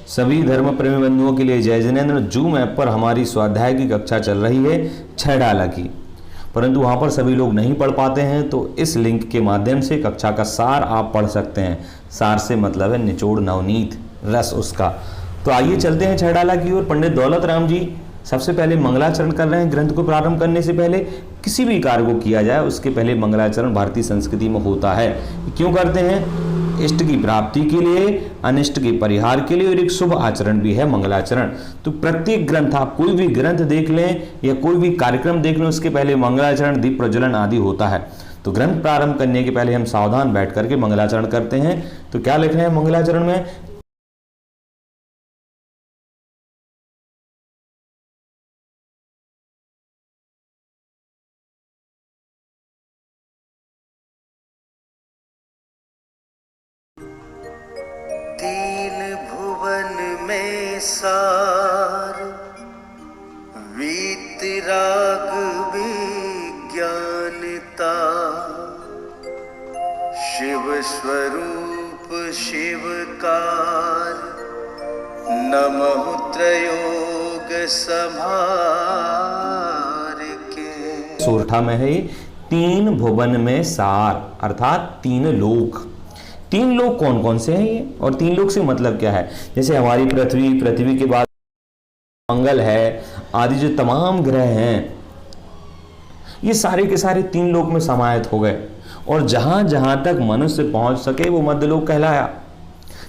सभी धर्म प्रेमी बंधुओं के लिए जय जिनेंद्र। जूम ऐप पर हमारी स्वाध्याय की कक्षा चल रही है 6 डाला की, परंतु वहाँ पर सभी लोग नहीं पढ़ पाते हैं, तो इस लिंक के माध्यम से कक्षा का सार आप पढ़ सकते हैं। सार से मतलब है निचोड़, नवनीत, रस उसका। तो आइए चलते हैं 6 डाला की ओर। पंडित दौलत राम जी सबसे पहले मंगलाचरण कर रहे हैं। ग्रंथ को प्रारंभ करने से पहले किसी भी कार्य को किया जाए उसके पहले मंगलाचरण भारतीय संस्कृति में होता है। क्यों करते हैं? इष्ट की प्राप्ति के लिए, अनिष्ट के परिहार के लिए, और एक शुभ आचरण भी है मंगलाचरण। तो प्रत्येक ग्रंथ, आप कोई भी ग्रंथ देख लें या कोई भी कार्यक्रम देख लें, उसके पहले मंगलाचरण, दीप प्रज्वलन आदि होता है। तो ग्रंथ प्रारंभ करने के पहले हम सावधान बैठ करके मंगलाचरण करते हैं। तो क्या लिख रहे हैं मंगलाचरण में? तीन भुवन में सार, वीतराग विज्ञानता, शिव स्वरूप शिवकार, नमः त्रयोग संहार के। सोरठा में है ये। तीन भुवन में सार अर्थात 3 लोक। 3 लोक कौन कौन से हैं ये, और 3 लोक से मतलब क्या है? जैसे हमारी पृथ्वी के बाद मंगल है आदि, जो तमाम ग्रह हैं ये सारे के सारे 3 लोक में समाहित हो गए, और जहां जहां तक मनुष्य पहुंच सके वो मध्यलोक कहलाया।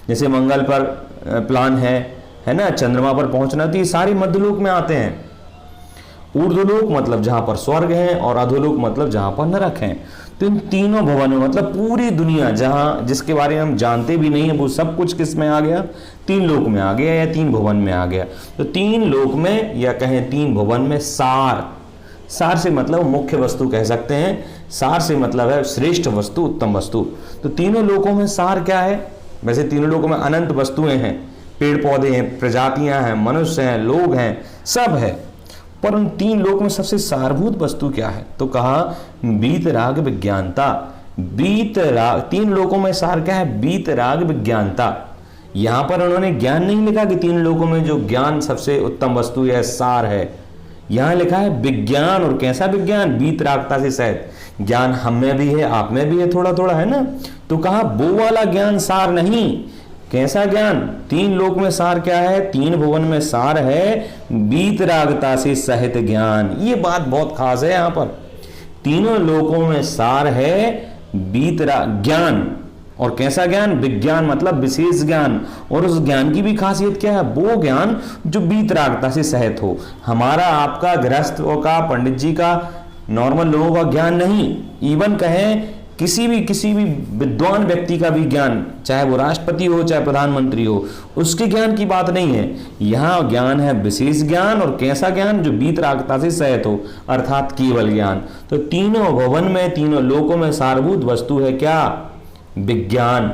जैसे मंगल पर प्लान है ना, चंद्रमा पर पहुंचना, तो ये सारे मध्यलोक में आते हैं। ऊर्ध्वलोक मतलब जहां पर स्वर्ग है, और अधोलोक मतलब जहां पर नरक है। तो इन तीनों भवन में मतलब पूरी दुनिया जहां जिसके बारे में हम जानते भी नहीं है, वो सब कुछ किस में आ गया? 3 लोक में आ गया या 3 भवन में आ गया। तो 3 लोक में या कहें 3 भवन में सार। सार से मतलब मुख्य वस्तु कह सकते हैं। सार से मतलब है श्रेष्ठ वस्तु, उत्तम वस्तु। तो तीनों लोकों में सार क्या है? वैसे तीनों लोकों में अनंत वस्तुएं हैं, पेड़ पौधे हैं, प्रजातियां हैं, मनुष्य हैं, लोग हैं, सब है। पर उन 3 लोक में सबसे सारभूत वस्तु क्या है? तो कहा बीतराग विज्ञानता। बीतराग, 3 लोकों में सार क्या है? बीतराग विज्ञानता। यहां पर उन्होंने ज्ञान नहीं लिखा कि 3 लोकों में जो ज्ञान सबसे उत्तम वस्तु है, सार है। यहां लिखा है विज्ञान। और कैसा विज्ञान? बीतरागता से सहित। ज्ञान हम में भी है, आप में भी है, थोड़ा थोड़ा है ना। तो कहा वो वाला ज्ञान सार नहीं। कैसा ज्ञान? 3 लोक में सार क्या है? 3 भुवन में सार है बीतरागता से सहित ज्ञान। ये बात बहुत खास है यहां पर। तीनों लोकों में सार है बीतराग ज्ञान। और कैसा ज्ञान? विज्ञान मतलब विशेष ज्ञान। और उस ज्ञान की भी खासियत क्या है? वो ज्ञान जो बीतरागता से सहित हो। हमारा, आपका, गृहस्थों का, पंडित जी का, नॉर्मल लोगों का ज्ञान नहीं। इवन कहें किसी भी विद्वान व्यक्ति का भी ज्ञान, चाहे वो राष्ट्रपति हो चाहे प्रधानमंत्री हो, उसके ज्ञान की बात नहीं है। यहाँ ज्ञान है विशेष ज्ञान। और कैसा ज्ञान? जो बीतरागता से सहित हो, अर्थात केवल ज्ञान। तो तीनों भवन में, तीनों लोकों में सारभूत वस्तु है क्या? विज्ञान।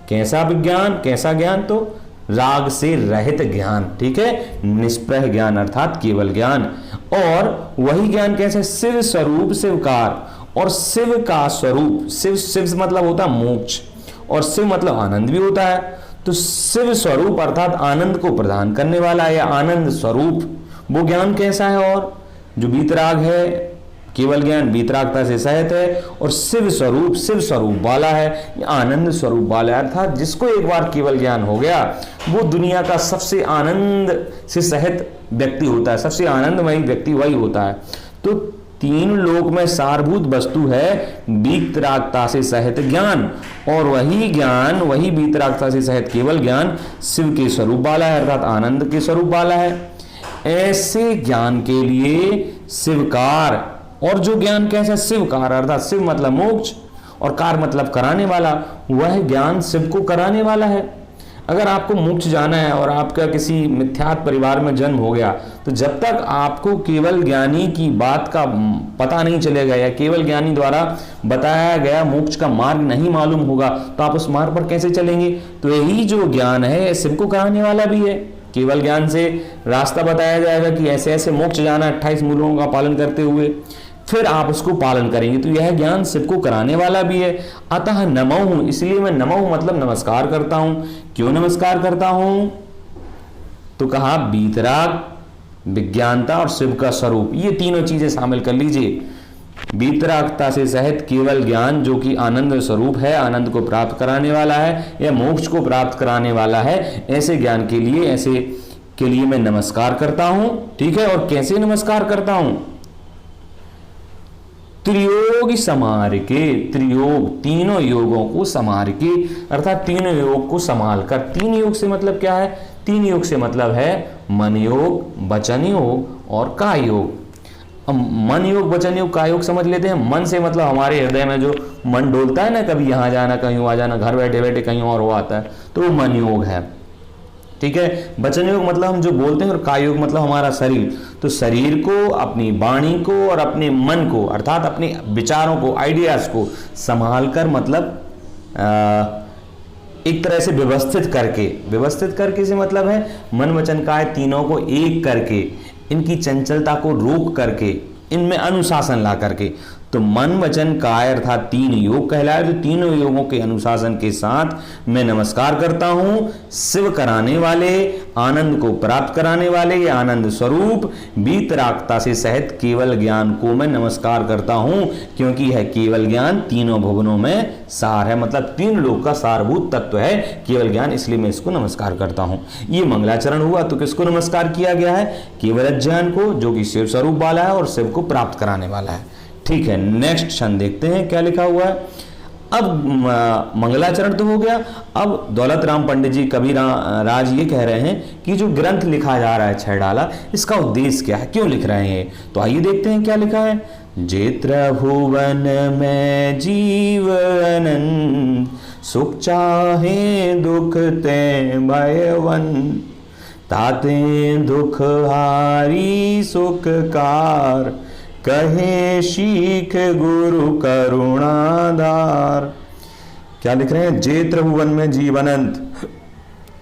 कैसा विज्ञान? कैसा ज्ञान? तो राग से रहित ज्ञान। ठीक है, निष्प्रह ज्ञान अर्थात केवल ज्ञान। और वही ज्ञान कैसे? शिव स्वरूप शिवकार। और शिव का स्वरूप, शिव मतलब होता है मोक्ष, और शिव मतलब आनंद भी होता है। तो शिव स्वरूप अर्थात आनंद को प्रदान करने वाला है, या आनंद स्वरूप, वो ज्ञान कैसा है? और जो बीतराग है, केवल ज्ञान बीतरागता से सहित है, और शिव स्वरूप वाला है, आनंद स्वरूप वाला है। अर्थात जिसको एक बार केवल ज्ञान हो गया वो दुनिया का सबसे आनंद से सहित व्यक्ति होता है, सबसे आनंदमयी व्यक्ति वही होता है। तो 3 लोक में सारभूत वस्तु है बीतरागता से सहित ज्ञान। और वही ज्ञान, वही बीतरागता से सहित केवल ज्ञान शिव के स्वरूप वाला है, अर्थात आनंद के स्वरूप वाला है। ऐसे ज्ञान के लिए शिवकार। और जो ज्ञान कैसा? शिवकार अर्थात शिव मतलब मोक्ष, और कार मतलब कराने वाला। वह ज्ञान शिव को कराने वाला है। अगर आपको मोक्ष जाना है और आपका किसी मिथ्यात्व परिवार में जन्म हो गया, तो जब तक आपको केवल ज्ञानी की बात का पता नहीं चलेगा, या केवल ज्ञानी द्वारा बताया गया मोक्ष का मार्ग नहीं मालूम होगा, तो आप उस मार्ग पर कैसे चलेंगे? तो यही जो ज्ञान है शिव को कराने वाला भी है। केवल ज्ञान से रास्ता बताया जाएगा कि ऐसे ऐसे मोक्ष जाना 28 मूलों का पालन करते हुए, फिर आप उसको पालन करेंगे। तो यह ज्ञान सबको कराने वाला भी है। अतः नमो, इसलिए मैं नमो मतलब नमस्कार करता हूं। क्यों नमस्कार करता हूं? तो कहा वीतराग, विज्ञानता और शिव का स्वरूप, ये तीनों चीजें शामिल कर लीजिए। वीतरागता से सहित केवल ज्ञान जो कि आनंद स्वरूप है, आनंद को प्राप्त कराने वाला है या मोक्ष को प्राप्त कराने वाला है, ऐसे ज्ञान के लिए, ऐसे के लिए मैं नमस्कार करता हूं। ठीक है, और कैसे नमस्कार करता हूं? त्रियोग समार के, त्रियोग तीनों योगों को समार के, अर्थात तीनों योग को संभाल कर। तीन योग से मतलब क्या है? तीन योग से मतलब है मन योग, वचन योग और काय योग। अब मन योग, वचन योग, काय योग समझ लेते हैं। मन से मतलब हमारे हृदय में जो मन डोलता है ना, कभी यहाँ जाना कहीं वहां जाना, घर बैठे बैठे कहीं और हो आता है, तो वो मन योग है। ठीक है, वचन योग मतलब हम जो बोलते हैं, और काय योग मतलब हमारा शरीर। तो शरीर को, अपनी वाणी को और अपने मन को, अर्थात अपने विचारों को, आइडियाज को संभाल कर, मतलब एक तरह से व्यवस्थित करके, व्यवस्थित करके से मतलब है मन वचन काय तीनों को एक करके, इनकी चंचलता को रोक करके, इनमें अनुशासन ला करके। तो मन वचन काय अर्थात तीन योग कहलाए। तो तीनों योगों के अनुशासन के साथ मैं नमस्कार करता हूं शिव कराने वाले, आनंद को प्राप्त कराने वाले, ये आनंद स्वरूप वीतरागता से सहित केवल ज्ञान को मैं नमस्कार करता हूं, क्योंकि यह केवल ज्ञान तीनों भुवनों में सार है, मतलब तीन लोक का सारभूत तत्व है केवल ज्ञान, इसलिए मैं इसको नमस्कार करता हूं। ये मंगलाचरण हुआ। तो किसको नमस्कार किया गया है? केवल ज्ञान को, जो कि शिव स्वरूप वाला है और शिव को प्राप्त कराने वाला है। ठीक है, नेक्स्ट क्षण देखते हैं क्या लिखा हुआ है। अब मंगलाचरण तो हो गया। अब दौलत राम पंडित जी कबीर राज ये कह रहे हैं कि जो ग्रंथ लिखा जा रहा है छह डाला, इसका उद्देश्य क्या है, क्यों लिख रहे हैं? तो आइए देखते हैं क्या लिखा है। जेत्र भुवन में जीव अनंत, सुख चाहे दुख ते भयवन, ताते दुख हारी सुखकार, कहे शीख गुरु करुणाधार। क्या लिख रहे हैं? जेत्र भुवन में जीव अनंत,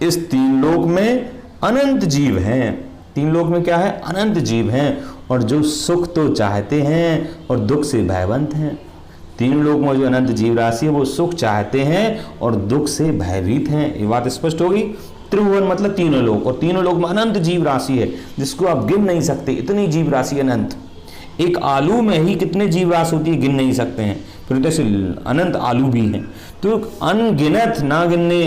इस तीन लोक में अनंत जीव हैं। तीन लोक में क्या है? अनंत जीव हैं, और जो सुख तो चाहते हैं और दुख से भयवंत हैं। तीन लोक में जो अनंत जीव राशि है वो सुख चाहते हैं और दुख से भयभीत हैं। ये बात स्पष्ट होगी। त्रिभुवन मतलब तीनों लोक, और तीनों लोक में अनंत जीव राशि है जिसको आप गिन नहीं सकते, इतनी जीव राशि अनंत। एक आलू में ही कितने जीव राशि होती है, गिन नहीं सकते हैं, फिर जैसे अनंत आलू भी हैं। तो अनगिनत, ना गिनने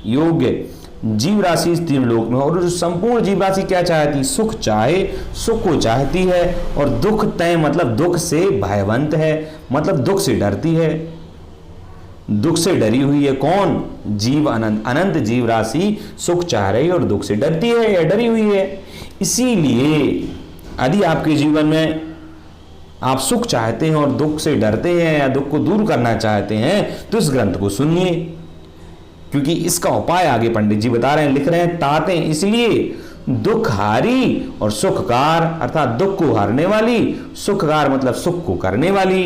योग्य जीव राशि इस तीन लोक में। और जो संपूर्ण जीव राशि क्या चाहती? सुख चाहे, सुख को चाहती है, और दुख तय मतलब दुख से भयवंत है, मतलब दुख से डरती है, दुख से डरी हुई है। कौन? जीव अनंत, अनंत जीव राशि सुख चाह रही है और दुख से डरती है या डरी हुई है। इसीलिए यदि आपके जीवन में आप सुख चाहते हैं और दुख से डरते हैं या दुख को दूर करना चाहते हैं, तो इस ग्रंथ को सुनिए, क्योंकि इसका उपाय आगे पंडित जी बता रहे हैं, लिख रहे हैं। ताते इसलिए दुख हारी और सुखकार, अर्थात दुख को हारने वाली, सुखकार मतलब सुख को करने वाली।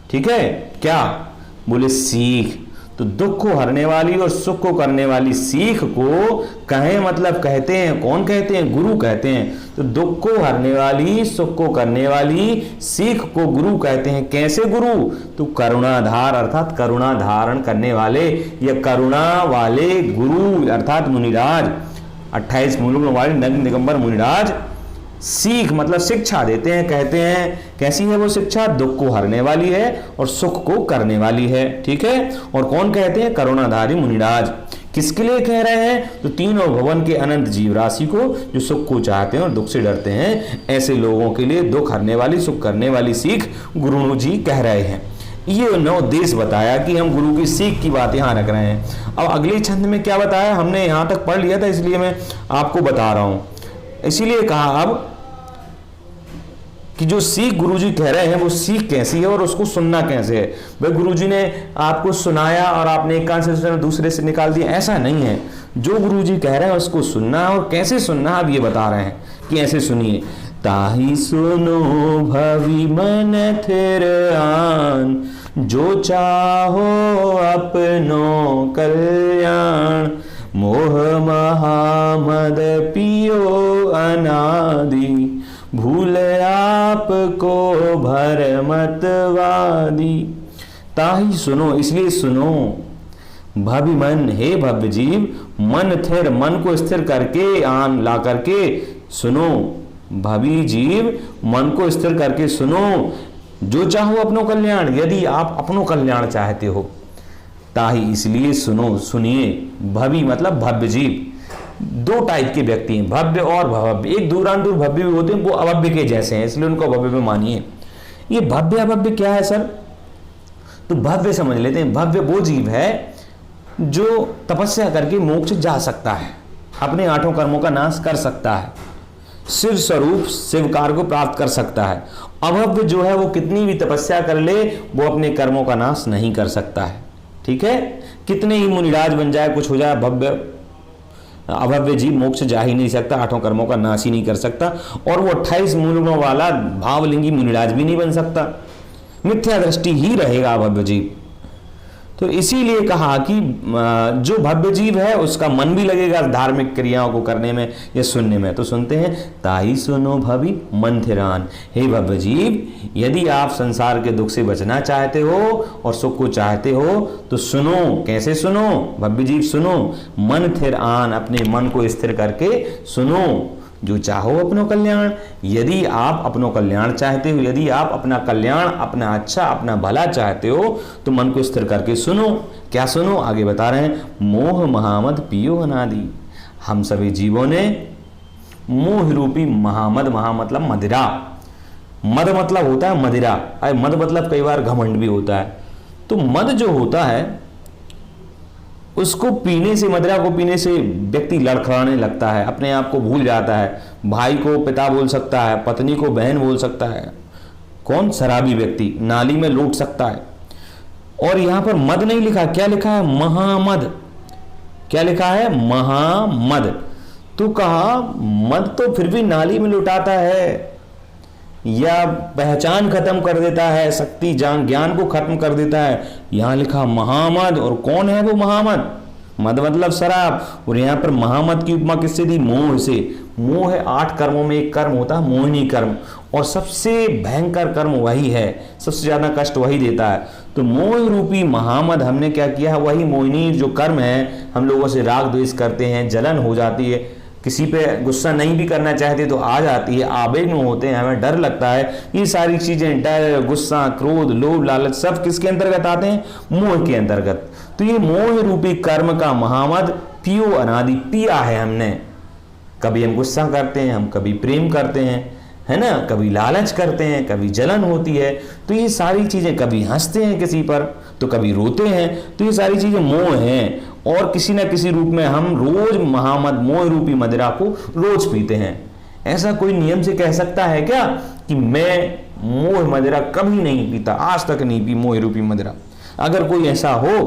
ठीक है, क्या बोले? सीख। तो दुख को हरने वाली और सुख को करने वाली सीख को कहें मतलब कहते हैं, कौन कहते हैं? गुरु कहते हैं। तो दुख को हरने वाली, सुख को करने वाली सीख को गुरु कहते हैं। कैसे गुरु? तो करुणाधार, अर्थात करुणा धारण करने वाले या करुणा वाले गुरु, अर्थात मुनिराज, 28 मूलों वाले नग्न दिगंबर मुनिराज सीख मतलब शिक्षा देते हैं। कहते हैं कैसी है वो शिक्षा? दुख को हरने वाली है और सुख को करने वाली है। ठीक है, और कौन कहते हैं? करुणाधारी मुनिराज। किसके लिए कह रहे हैं? तो तीनों भवन के अनंत जीव राशि को, जो सुख को चाहते हैं और दुख से डरते हैं, ऐसे लोगों के लिए दुख हरने वाली, सुख करने वाली सीख गुरु जी कह रहे हैं। ये नौ उद्देश्य बताया कि हम गुरु की सीख की बात यहाँ रख रहे हैं। अब अगले छंद में क्या बताया? हमने यहाँ तक पढ़ लिया था, इसलिए मैं आपको बता रहा हूँ। इसीलिए कहा अब कि जो सीख गुरुजी कह रहे हैं वो सीख कैसी है और उसको सुनना कैसे है। भाई गुरुजी ने आपको सुनाया और आपने एक कान से सुना दूसरे से निकाल दिया, ऐसा नहीं है। जो गुरुजी कह रहे हैं उसको सुनना, और कैसे सुनना अब ये बता रहे हैं कि ऐसे सुनिए। ताही सुनो भवि मन थिर आन, जो चाहो अपनो कल्याण, मोह महामद पियो अनादि, भूल आपको भरमतवादी। ताही सुनो, इसलिए सुनो। भवि मन, हे भव्य जीव, मन थिर, मन को स्थिर करके आन ला करके सुनो। भवि जीव, मन को स्थिर करके सुनो। जो चाहो अपनो कल्याण, यदि आप अपनो कल्याण चाहते हो ताही इसलिए सुनो, सुनिए। भवि मतलब भव्य जीव। दो टाइप के व्यक्ति हैं, भव्य और भव्य। एक दूरांतुर भव्य भी होते हैं, वो अभव्य के जैसे हैं, इसलिए उनको भव्य में मानिए। ये भव्य अभव्य क्या है सर? तो भव्य समझ लेते हैं। भव्य वो जीव है जो तपस्या करके मोक्ष जा सकता है, अपने 8 कर्मों का नाश कर सकता है, शिव स्वरूप शिवकार को प्राप्त कर सकता है। अभव्य जो है वो कितनी भी तपस्या कर ले, वो अपने कर्मों का नाश नहीं कर सकता है। ठीक है, कितने ही मुनिराज बन जाए, कुछ हो जाए, अभव्य जीव मोक्ष जा ही नहीं सकता, 8 कर्मों का नाश ही नहीं कर सकता, और वो 28 मूलों वाला भावलिंगी मुनिराज भी नहीं बन सकता। मिथ्या दृष्टि ही रहेगा अभव्य जीव। तो इसीलिए कहा कि जो भव्य जीव है उसका मन भी लगेगा धार्मिक क्रियाओं को करने में या सुनने में। तो सुनते हैं, ताई सुनो भवि मन थिरान। हे भव्य जीव, यदि आप संसार के दुख से बचना चाहते हो और सुख को चाहते हो तो सुनो। कैसे सुनो? भव्य जीव सुनो, मन थिर आन, अपने मन को स्थिर करके सुनो। जो चाहो अपनो कल्याण, यदि आप अपनो कल्याण चाहते हो, यदि आप अपना कल्याण, अपना अच्छा, अपना भला चाहते हो तो मन को स्थिर करके सुनो। क्या सुनो? आगे बता रहे हैं, मोह महामद पियो अनादि। हम सभी जीवों ने मोह रूपी महामद, महा मतलब मदिरा, मद मतलब होता है मदिरा, मद मतलब कई बार घमंड भी होता है। तो मद जो होता है उसको पीने से, मदिरा को पीने से व्यक्ति लड़खड़ाने लगता है, अपने आप को भूल जाता है। भाई को पिता बोल सकता है, पत्नी को बहन बोल सकता है। कौन? शराबी व्यक्ति नाली में लौट सकता है। और यहां पर मद नहीं लिखा, क्या लिखा है? महामद। क्या लिखा है? महामद। तो कहा मद तो फिर भी नाली में लुटाता है या पहचान खत्म कर देता है, शक्ति ज्ञान को खत्म कर देता है। यहां लिखा महामद। और कौन है वो महामद? मद मतलब शराब। और यहां पर महामद की उपमा किससे दी? मोह से। मोह है 8 कर्मों में एक कर्म होता है मोहिनी कर्म, और सबसे भयंकर कर्म वही है, सबसे ज्यादा कष्ट वही देता है। तो मोह रूपी महामद हमने क्या किया है? वही मोहिनी जो कर्म है, हम लोगों से राग द्वेष करते हैं, जलन हो जाती है, किसी पे गुस्सा नहीं भी करना चाहते तो आ जाती है, आवेग में होते हैं, हमें डर लगता है। ये सारी चीजें, डर, गुस्सा, क्रोध, लोभ, लालच, सब किसके अंतर्गत आते हैं? मोह के अंतर्गत। तो ये मोह रूपी कर्म का महामद पियो अनादि, पिया है हमने। कभी हम गुस्सा करते हैं, हम कभी प्रेम करते हैं, है ना, कभी लालच करते हैं, कभी जलन होती है। तो ये सारी चीजें, कभी हंसते हैं किसी पर तो कभी रोते हैं। तो ये सारी चीजें मोह हैं, और किसी न किसी रूप में हम रोज महामद, मोह रूपी मदिरा को रोज पीते हैं। ऐसा कोई नियम से कह सकता है क्या कि मैं मोह मदिरा कभी नहीं पीता, आज तक नहीं पी मोह रूपी मदिरा? अगर कोई ऐसा हो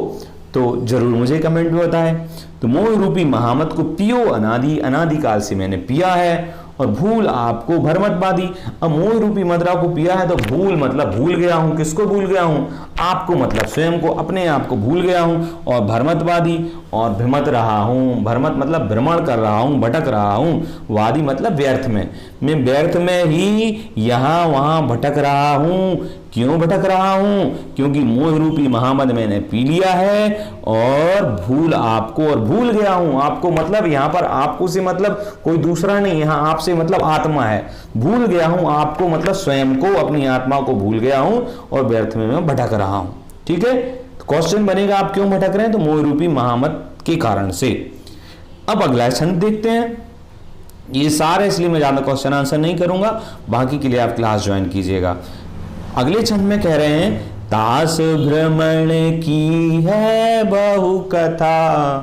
तो जरूर मुझे कमेंट में बताएं। तो मोह रूपी महामद को पियो अनादि, अनादिकाल से मैंने पिया है, और भूल आपको भरमतवादी। अब मोह रूपी मदिरा को पिया है तो भूल मतलब भूल गया हूं। किसको भूल गया हूं? आपको मतलब स्वयं को, अपने आप को भूल गया हूं। और भरमतवादी, और भ्रमत रहा हूं। भ्रमत मतलब भ्रमण कर रहा हूं, भटक रहा हूं। वादी मतलब व्यर्थ में, मैं व्यर्थ में ही यहां वहां भटक रहा हूं। क्यों भटक रहा हूं? क्योंकि मोह रूपी महामद मैंने पी लिया है, और भूल आपको, और भूल गया हूं। आपको मतलब यहां पर आपको से मतलब कोई दूसरा नहीं, यहां आपसे मतलब आत्मा है। भूल गया हूं आपको मतलब स्वयं को, अपनी आत्मा को भूल गया हूं, और व्यर्थ में मैं भटक रहा हूं। ठीक है, तो क्वेश्चन बनेगा आप क्यों भटक रहे हैं? तो मोह रूपी महामद के कारण से। अब अगला छंद देखते हैं। ये सारे इसलिए मैं ज्यादा क्वेश्चन आंसर नहीं करूंगा, बाकी के लिए आप क्लास ज्वाइन कीजिएगा। अगले छंद में कह रहे हैं, तास भ्रमण की है बहु कथा,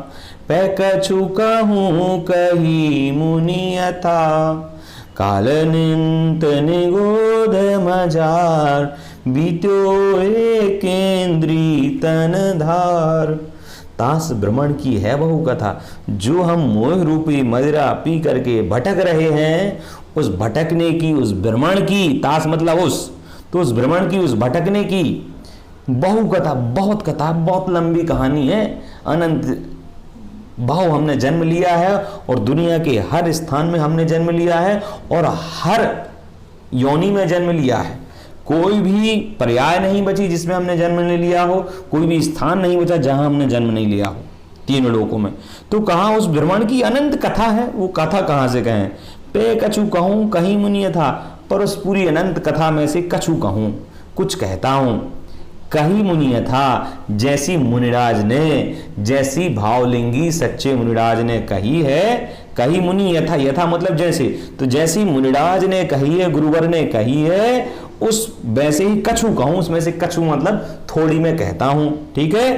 पै कछु कहूं कही मुनि अथा, काल निंत निगोध मजार, बीत्यो एकेंद्री तन धार। तास भ्रमण की है बहु कथा, जो हम मोह रूपी मदिरा पी करके भटक रहे हैं, उस भटकने की, उस भ्रमण की, तास मतलब उस, तो उस भ्रमण की, उस भटकने की बहु कथा, बहुत कथा, बहुत लंबी कहानी है। अनंत भाव हमने जन्म लिया है, और दुनिया के हर स्थान में हमने जन्म लिया है, और हर योनि में जन्म लिया है। कोई भी पर्याय नहीं बची जिसमें हमने जन्म नहीं लिया हो, कोई भी स्थान नहीं बचा जहां हमने जन्म नहीं लिया हो तीन लोकों में। तो कहाँ उस भ्रमण की अनंत कथा है, वो कथा कहाँ से कहें। पे कछु कहूँ कहीं मुनि था, पर उस पूरी अनंत कथा में से कछु कहूँ, कुछ कहता हूँ। कहीं मुनि था, जैसी मुनिराज ने, जैसी भावलिंगी सच्चे मुनिराज ने कही है। कही मुनि यथा, यथा मतलब जैसे, तो जैसी मुनिराज ने कही है, गुरुवर ने कही है, उस वैसे ही कछु कहूं। उसमें से कछु मतलब थोड़ी मैं कहता हूं। ठीक है,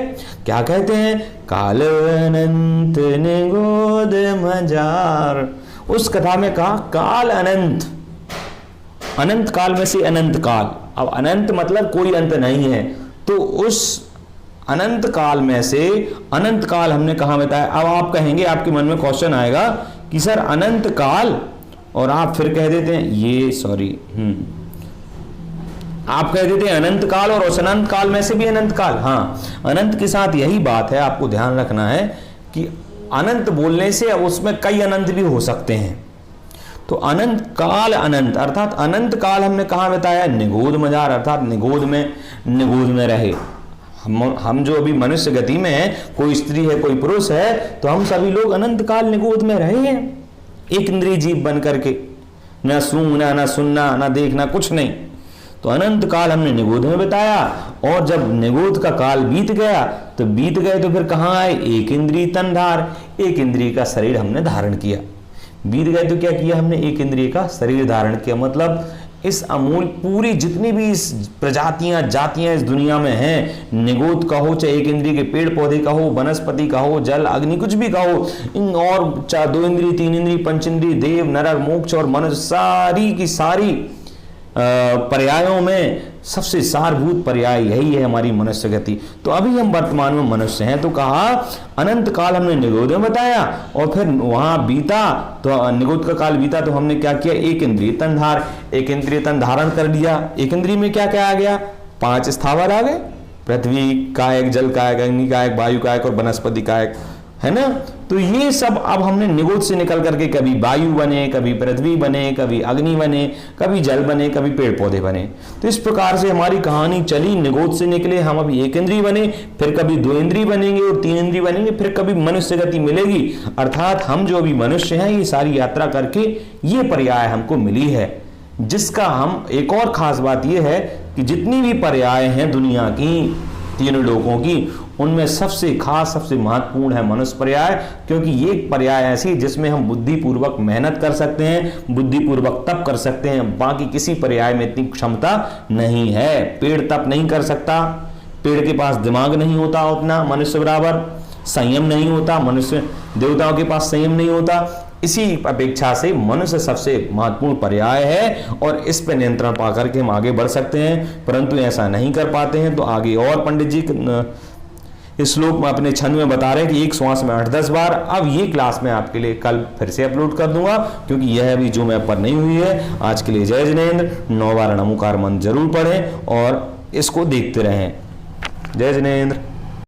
क्या कहते हैं। काल अनंत निगोद मजार, उस कथा में कहा काल अनंत, अनंत काल में से अनंत काल। अब अनंत मतलब कोई अंत नहीं है, तो उस अनंत काल में से अनंत काल हमने कहाँ बताया। अब आप कहेंगे, आपके मन में क्वेश्चन आएगा कि सर अनंत काल, और आप फिर कह देते हैं ये सॉरी आप कह देते हैं अनंत काल, और उस अनंत काल में से भी अनंत काल। हाँ, अनंत के साथ यही बात है, आपको ध्यान रखना है कि अनंत बोलने से उसमें कई अनंत भी हो सकते हैं। तो अनंत काल, अनंत अर्थात अनंत काल हमने कहाँ बताया। निगोद मजार, अर्थात निगोद में रहे। हम जो अभी मनुष्य गति में है, कोई स्त्री है कोई पुरुष है, तो हम सभी लोग अनंत काल निगोद में रहे हैं, एक इंद्रिय जीव बन करके, ना सूंघना ना सुनना ना देखना, कुछ नहीं। तो अनंत काल हमने निगोद में बताया, और जब निगोद का काल बीत गया तो बीत गए, तो फिर कहाँ आए। एक इंद्रिय तनधार, एक इंद्रिय का शरीर हमने धारण किया। बीत गए तो क्या किया हमने, एक इंद्रिय का शरीर धारण किया। मतलब इस अमूल पूरी जितनी भी इस प्रजातियां जातियां इस दुनिया में हैं, निगोद कहो चाहे एक इंद्रिय के पेड़ पौधे कहो, वनस्पति कहो, जल अग्नि कुछ भी कहो, इन और चाहे दो इंद्रिय तीन इंद्रिय पंच इंद्रिय देव नरक मोक्ष और मनुष्य, सारी की सारी पर्यायों में सबसे सारभूत पर्याय यही है हमारी मनुष्य गति। तो अभी हम वर्तमान में मनुष्य हैं, तो कहा अनंत काल हमने निगोद में बताया, और फिर वहां बीता तो निगोद का काल बीता तो हमने क्या किया, एक इंद्रिय तनधार, एक इंद्रिय तन धारण कर लिया। एक इंद्रिय में क्या क्या आ गया, 5 स्थावर आ गए, पृथ्वी कायक, जल कायक, अग्नि कायक, वायु कायक और वनस्पति कायक, है ना। तो ये सब अब हमने निगोद से निकल करके कभी वायु बने, कभी पृथ्वी बने, कभी अग्नि बने, कभी जल बने, कभी पेड़ पौधे बने। तो इस प्रकार से हमारी कहानी चली। निगोद से निकले हम, अभी एक इंद्रिय बने, फिर कभी 2 इंद्रिय बनेंगे और 3 इंद्रिय बनेंगे, फिर कभी मनुष्य गति मिलेगी। अर्थात हम जो अभी मनुष्य हैं, ये सारी यात्रा करके ये पर्याय हमको मिली है, जिसका हम एक और खास बात यह है कि जितनी भी पर्याय हैं दुनिया की, तीनों लोगों की, उनमें सबसे खास सबसे महत्वपूर्ण है मनुष्य पर्याय, क्योंकि ये पर्याय ऐसी है जिसमें हम बुद्धिपूर्वक मेहनत कर सकते हैं, बुद्धिपूर्वक तप कर सकते हैं। बाकी किसी पर्याय में इतनी क्षमता नहीं है। पेड़ तप नहीं कर सकता, पेड़ के पास दिमाग नहीं होता उतना मनुष्य बराबर, संयम नहीं होता मनुष्य, देवताओं के पास संयम नहीं होता। इसी अपेक्षा से मनुष्य सबसे महत्वपूर्ण पर्याय है, और इस पर नियंत्रण पा करके हम आगे बढ़ सकते हैं, परंतु ऐसा नहीं कर पाते हैं। तो आगे और पंडित जी इस श्लोक में अपने छंद में बता रहे हैं कि एक श्वास में 8-10 बार। अब ये क्लास में आपके लिए कल फिर से अपलोड कर दूंगा, क्योंकि यह अभी जो मैं पर नहीं हुई है। आज के लिए जय जिनेंद्र। 9 बार नमोकार मंत्र जरूर पढ़ें और इसको देखते रहें। जय जिनेंद्र।